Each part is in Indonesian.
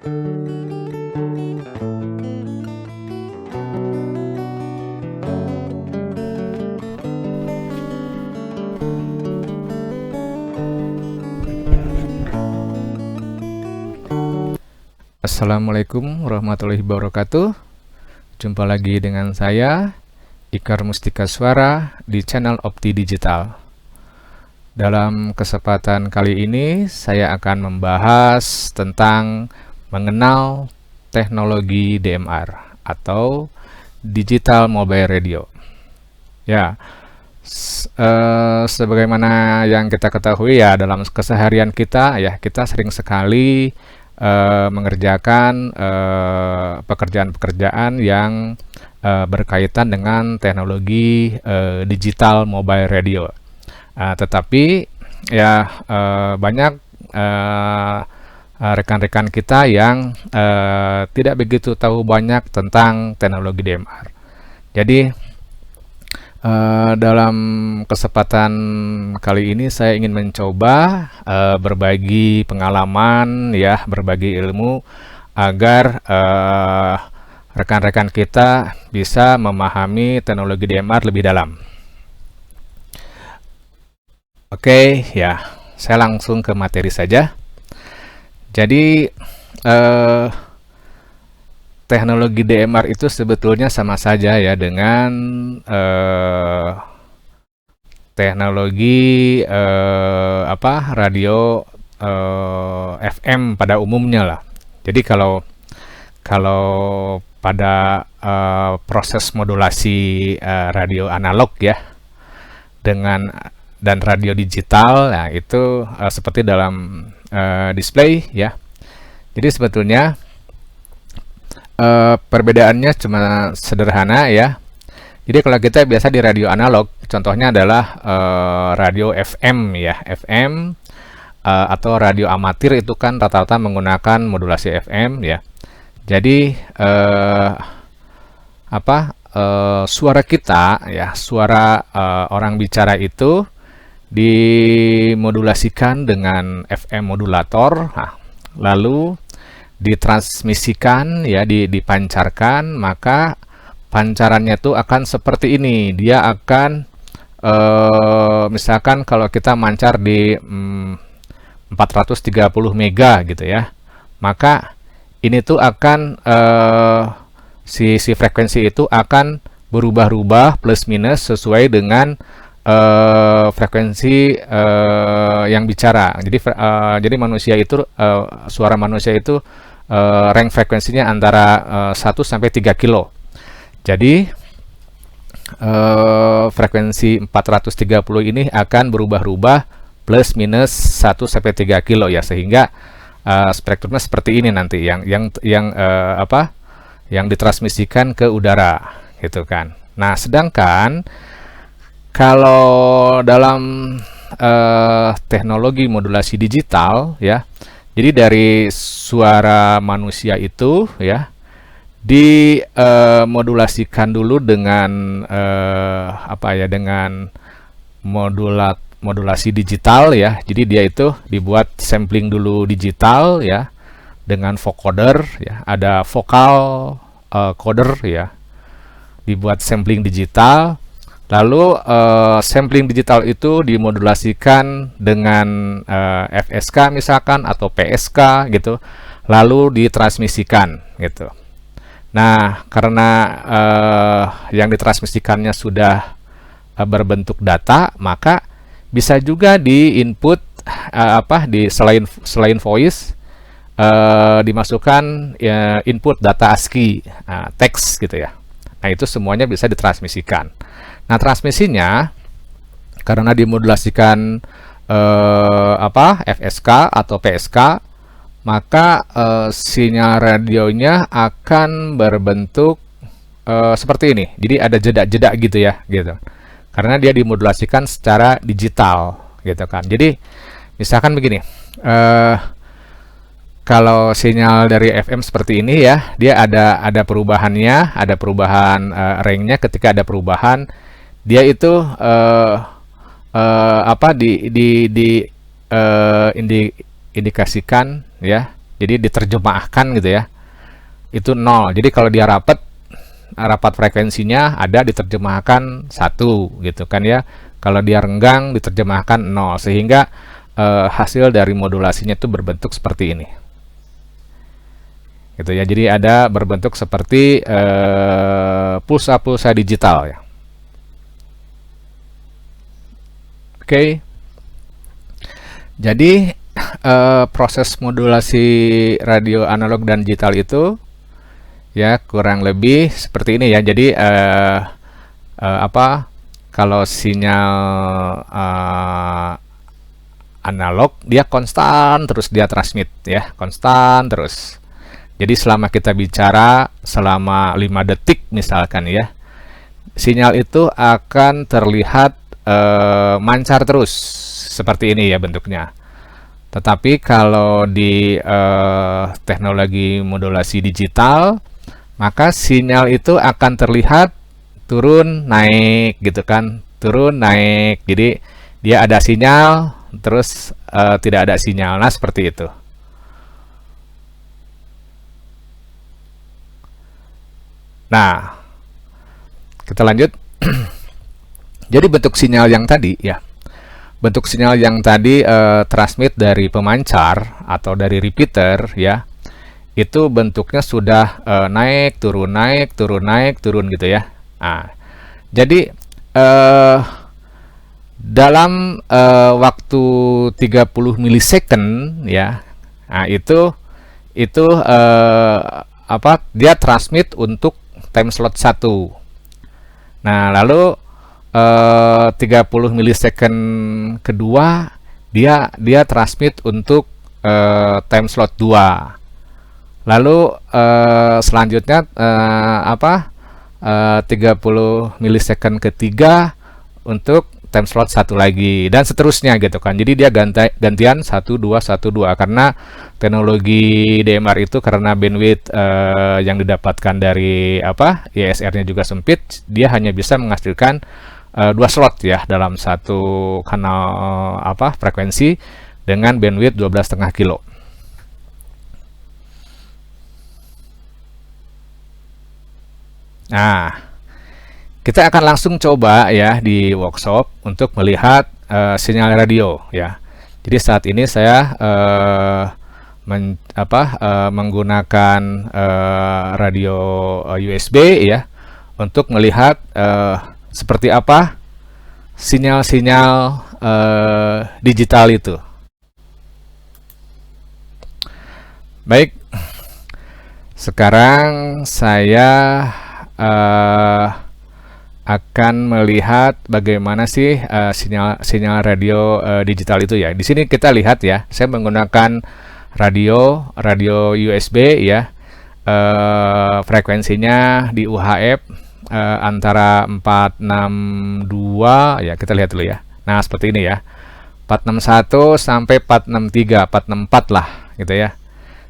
Assalamualaikum warahmatullahi wabarakatuh. Jumpa lagi dengan saya, Ikar Mustika Suara, di channel Opti Digital. Dalam kesempatan kali ini, saya akan membahas tentang mengenal teknologi DMR atau Digital Mobile Radio. Ya, sebagaimana yang kita ketahui ya, dalam keseharian kita ya, kita sering sekali mengerjakan pekerjaan-pekerjaan yang berkaitan dengan teknologi digital mobile radio. Tetapi ya banyak rekan-rekan kita yang tidak begitu tahu banyak tentang teknologi DMR. Jadi dalam kesempatan kali ini saya ingin mencoba berbagi pengalaman ya, berbagi ilmu agar rekan-rekan kita bisa memahami teknologi DMR lebih dalam. Oke, ya, saya langsung ke materi saja. Jadi teknologi DMR itu sebetulnya sama saja ya dengan teknologi radio FM pada umumnya lah. Jadi kalau pada proses modulasi radio analog ya dan radio digital, nah itu seperti dalam display ya. Jadi sebetulnya perbedaannya cuma sederhana ya. Jadi kalau kita biasa di radio analog, contohnya adalah radio FM ya, FM atau radio amatir itu kan rata-rata menggunakan modulasi FM ya. Jadi suara kita ya, suara orang bicara itu dimodulasikan dengan FM modulator, lalu ditransmisikan ya, dipancarkan, maka pancarannya itu akan seperti ini. Dia akan misalkan kalau kita mancar di 430 mega gitu ya, maka ini tuh akan si frekuensi itu akan berubah-ubah plus minus sesuai dengan frekuensi yang bicara. Jadi manusia itu suara manusia itu range frekuensinya antara 1 sampai 3 kilo. Jadi frekuensi 430 ini akan berubah-ubah plus minus 1 sampai 3 kilo ya, sehingga spektrumnya seperti ini nanti yang ditransmisikan ke udara gitu kan. Nah, sedangkan kalau dalam teknologi modulasi digital ya, jadi dari suara manusia itu ya dimodulasikan dulu dengan dengan modulasi digital ya. Jadi dia itu dibuat sampling dulu digital ya dengan vocoder ya, ada vocal coder ya, dibuat sampling digital. Lalu sampling digital itu dimodulasikan dengan FSK misalkan atau PSK gitu, lalu ditransmisikan gitu. Nah, karena yang ditransmisikannya sudah berbentuk data, maka bisa juga di input selain voice dimasukkan input data ASCII, teks gitu ya. Nah, itu semuanya bisa ditransmisikan. Nah, transmisinya karena dimodulasikan FSK atau PSK, maka sinyal radionya akan berbentuk seperti ini. Jadi ada jeda-jeda gitu ya, gitu. Karena dia dimodulasikan secara digital, gitu kan. Jadi misalkan begini, kalau sinyal dari FM seperti ini ya, dia ada perubahannya, ada perubahan range-nya. Ketika ada perubahan, dia itu indikasikan ya Jadi diterjemahkan gitu ya. Itu 0. Jadi kalau dia rapat frekuensinya ada diterjemahkan 1 gitu kan ya. Kalau dia renggang diterjemahkan 0, sehingga hasil dari modulasinya itu berbentuk seperti ini. Gitu ya. Jadi ada berbentuk seperti pulsa-pulsa digital ya. Oke. Jadi proses modulasi radio analog dan digital itu ya kurang lebih seperti ini ya. Jadi kalau sinyal analog dia konstan terus dia transmit ya, konstan terus. Jadi selama kita bicara selama 5 detik misalkan ya, sinyal itu akan terlihat mancar terus seperti ini ya bentuknya. Tetapi kalau di teknologi modulasi digital, maka sinyal itu akan terlihat turun naik gitu kan, turun naik. Jadi dia ada sinyal terus tidak ada sinyal. Nah, seperti itu. Nah, kita lanjut. Jadi bentuk sinyal yang tadi ya, bentuk sinyal yang tadi transmit dari pemancar atau dari repeater ya, itu bentuknya sudah naik turun gitu ya. Nah, jadi dalam waktu 30 milisecond ya, nah itu dia transmit untuk time slot 1. Nah, lalu 30 milisecond kedua dia transmit untuk time slot 2. Lalu selanjutnya 30 milisecond ketiga untuk time slot 1 lagi, dan seterusnya gitu kan. Jadi dia gantian 1 2 1 2 karena teknologi DMR itu karena bandwidth yang didapatkan dari ISR-nya juga sempit, dia hanya bisa menghasilkan 2 slot ya dalam satu kanal frekuensi dengan bandwidth 12,5 kilo. Nah, kita akan langsung coba ya di workshop untuk melihat sinyal radio ya. Jadi saat ini saya menggunakan radio USB ya untuk melihat seperti apa sinyal-sinyal digital itu. Baik, sekarang saya akan melihat bagaimana sih sinyal radio digital itu ya. Di sini kita lihat ya, saya menggunakan radio USB ya, frekuensinya di UHF antara 462 ya, kita lihat dulu ya. Nah, seperti ini ya, 461 sampai 463 464 lah gitu ya.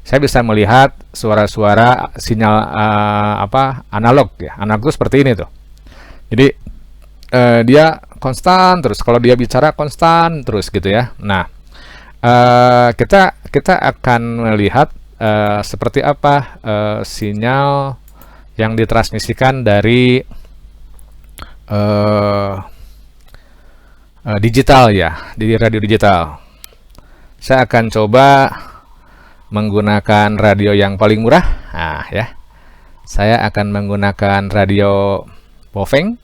Saya bisa melihat suara-suara sinyal analog ya. Analog itu seperti ini tuh. Jadi dia konstan terus, kalau dia bicara konstan terus gitu ya. Nah, kita akan melihat seperti apa sinyal yang ditransmisikan dari digital ya, di radio digital. Saya akan coba menggunakan radio yang paling murah. Nah ya, saya akan menggunakan radio Baofeng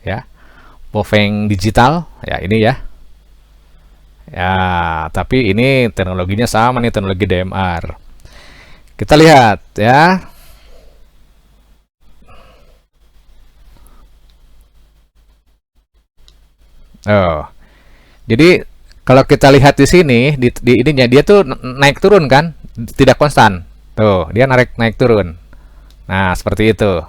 ya, Baofeng digital ya, ini ya. Ya, tapi ini teknologinya sama nih, teknologi DMR. Kita lihat ya. Oh, jadi kalau kita lihat di sini di ininya, dia tuh naik turun kan, tidak konstan. Tuh, dia naik turun. Nah, seperti itu.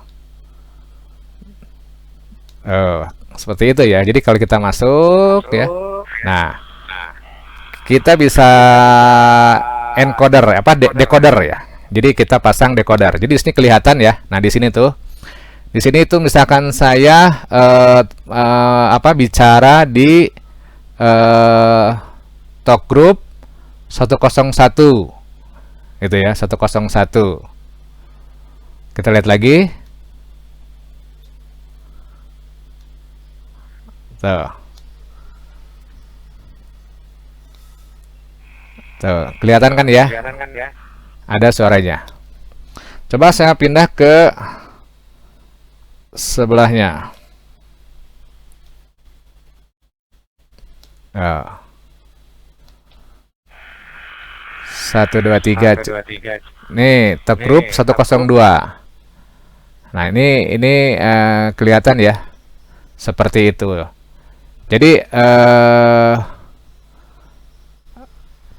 Oh, seperti itu ya. Jadi kalau kita masuk ya. Nah, kita bisa encoder decoder ya. Jadi kita pasang decoder. Jadi di sini kelihatan ya. Nah, di sini tuh. Di sini itu misalkan saya bicara di talk group 101 gitu ya, 101. Kita lihat lagi. Tuh. Tuh, kelihatan kan ya? Ada suaranya. Coba saya pindah ke sebelahnya. Oh. 1, 2, 3. Nih, top group 102. Nah, ini kelihatan ya. Seperti itu. Jadi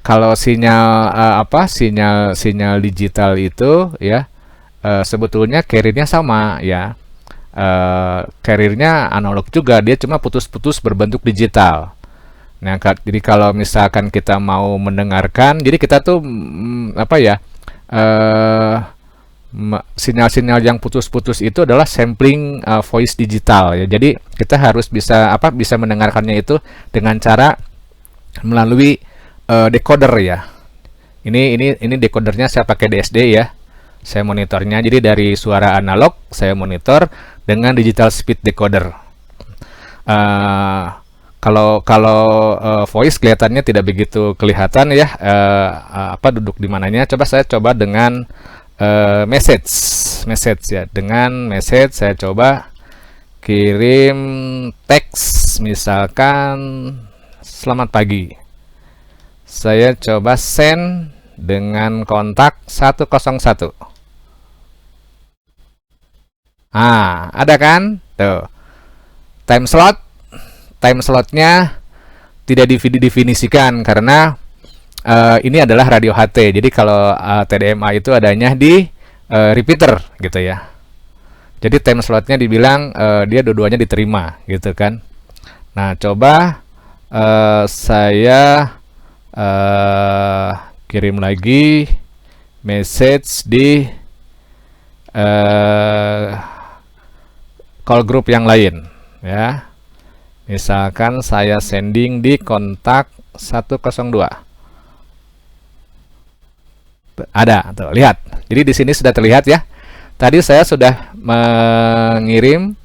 kalau sinyal sinyal digital itu ya sebetulnya carrier-nya sama ya. Carrier-nya analog juga, dia cuma putus-putus berbentuk digital. Nah, jadi kalau misalkan kita mau mendengarkan, jadi kita tuh sinyal-sinyal yang putus-putus itu adalah sampling voice digital ya. Jadi kita harus bisa mendengarkannya itu dengan cara melalui decoder ya. Ini decodernya saya pakai DSD ya. Saya monitornya. Jadi dari suara analog saya monitor dengan digital speed decoder. Kalau voice kelihatannya tidak begitu kelihatan ya. Duduk di mananya. Saya coba dengan message ya. Dengan message saya coba kirim teks, misalkan selamat pagi. Saya coba send dengan kontak 101. Ada kan? Tuh. Time slotnya tidak didefinisikan karena ini adalah radio HT. Jadi kalau TDMA itu adanya di repeater gitu ya. Jadi time slotnya dibilang dia dua-duanya diterima gitu kan. Nah, coba saya kirim lagi message di call group yang lain ya. Misalkan saya sending di kontak 102. Ada tuh, lihat. Jadi di sini sudah terlihat ya. Tadi saya sudah mengirim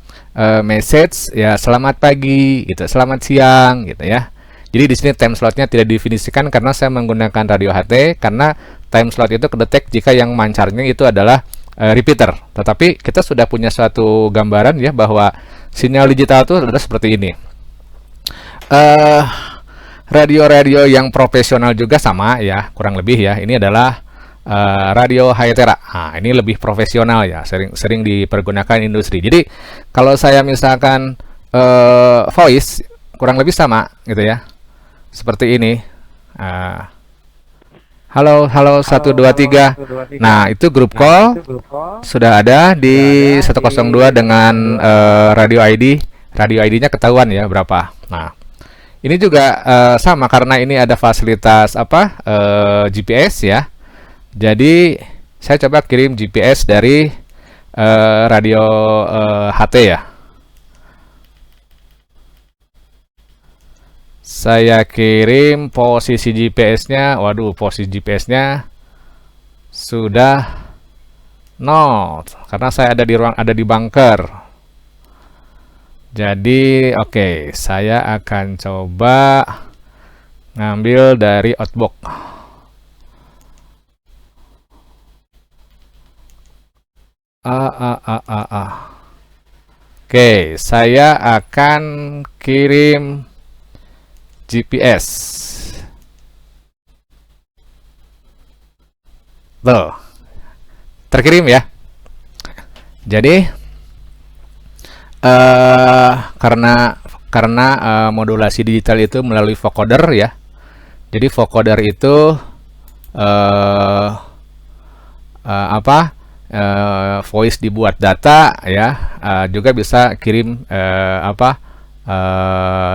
message ya, selamat pagi gitu, selamat siang gitu ya. Jadi di sini time slotnya tidak didefinisikan karena saya menggunakan radio HT, karena time slot itu kedetek jika yang mancarnya itu adalah repeater. Tetapi kita sudah punya suatu gambaran ya bahwa sinyal digital itu adalah seperti ini. Radio-radio yang profesional juga sama ya, kurang lebih ya. Ini adalah radio Hytera. Ini lebih profesional ya, sering dipergunakan industri. Jadi kalau saya misalkan voice kurang lebih sama gitu ya. Seperti ini. Halo 123. Nah, itu grup call sudah ada di 102 dengan radio ID. Radio ID-nya ketahuan ya berapa. Nah, ini juga sama karena ini ada fasilitas GPS ya. Jadi saya coba kirim GPS dari radio HT ya. Saya kirim posisi GPS-nya. Waduh, posisi GPS-nya sudah 0 karena saya ada di bunker. Jadi oke, saya akan coba ngambil dari outbox. Oke, saya akan kirim GPS. Tuh, terkirim ya. Jadi karena modulasi digital itu melalui vocoder ya. Jadi vocoder itu voice dibuat data ya, juga bisa kirim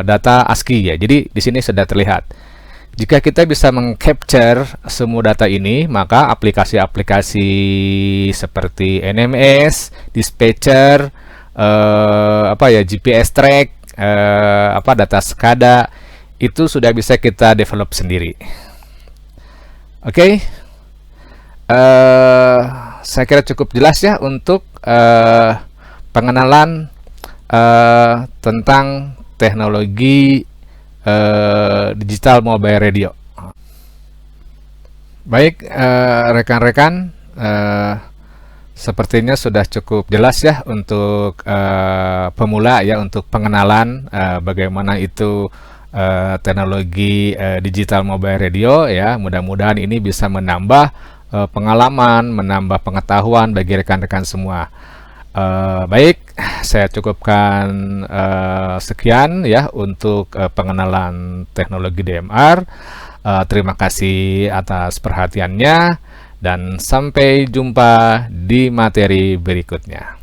data ASCII ya. Jadi di sini sudah terlihat. Jika kita bisa mengcapture semua data ini, maka aplikasi-aplikasi seperti NMS, dispatcher, GPS track, data SCADA itu sudah bisa kita develop sendiri. Oke. saya kira cukup jelas ya untuk pengenalan tentang teknologi digital mobile radio. Baik, rekan-rekan, sepertinya sudah cukup jelas ya untuk pemula ya, untuk pengenalan bagaimana itu teknologi digital mobile radio ya. Mudah-mudahan ini bisa menambah pengalaman, menambah pengetahuan bagi rekan-rekan semua. Baik, saya cukupkan sekian ya untuk pengenalan teknologi DMR. Terima kasih atas perhatiannya dan sampai jumpa di materi berikutnya.